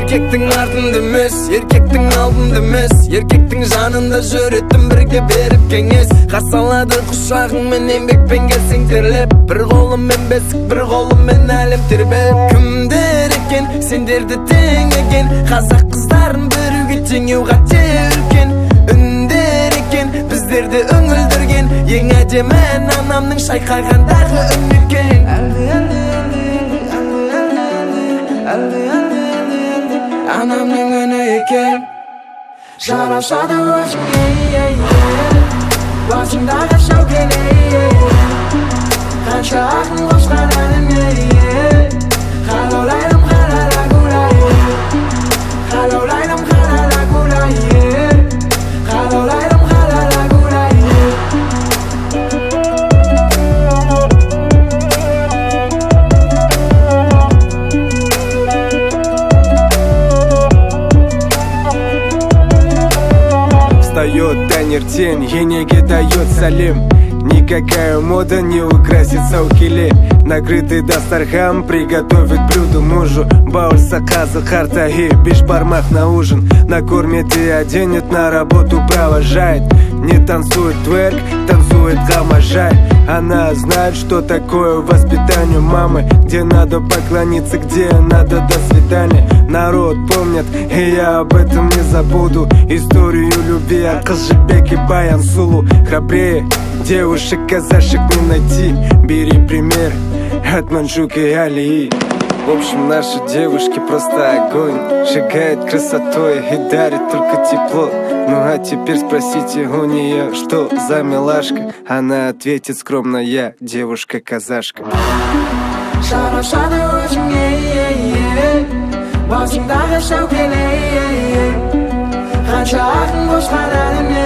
Еркектің артында емес, еркектің алдында емес, еркектің жанында жүретін бірге беріп кеңес. Қасалады құшағыңмен еңбекпен келсең терлеп, бір қолыммен бесік, бір қолыммен әлем тербеп. Кімдер екен сендерді теңеген, қазақ қыздарын біруге теңеу қате үлкен. Үндер екен біздерді үңілдірген, ең әдемі анамның шайқағандағы үн екен. Анамның үні екен. Жарасады өзіңе, басыңдағы Сәукеле. Қанша ақын қосқан әніме, қалаулайым қалала күлайы, қалаулайым қалала күлайы, қалаулайым қалала күлайы. Встает таңертең, енеге дает сәлем. Никакая мода не украсит Сәукеле. Накрытый дастархан приготовит блюдо мужу. Бауырса қазы қартайы, бешбармақ на ужин. Накормит и оденет, на работу провожает. Не танцует тверк, танцует гамажай. Она знает, что такое воспитание мамы, где надо поклониться, где надо до свидания. Народ помнит, и я об этом не забуду. Историю любви от Кызжыбек и Баян Сулу. Храбрее девушек казашек не найти. Бери пример от Манчука и Алии. В общем, наши девушки просто огонь. Сжигает красотой и дарит только тепло. Ну а теперь спросите у нее, что за милашка. Она ответит скромно: я девушка-казашка. Жарасады өзіңе, басыңдағы Сәукеле. Қанша ақын қосқан әніме,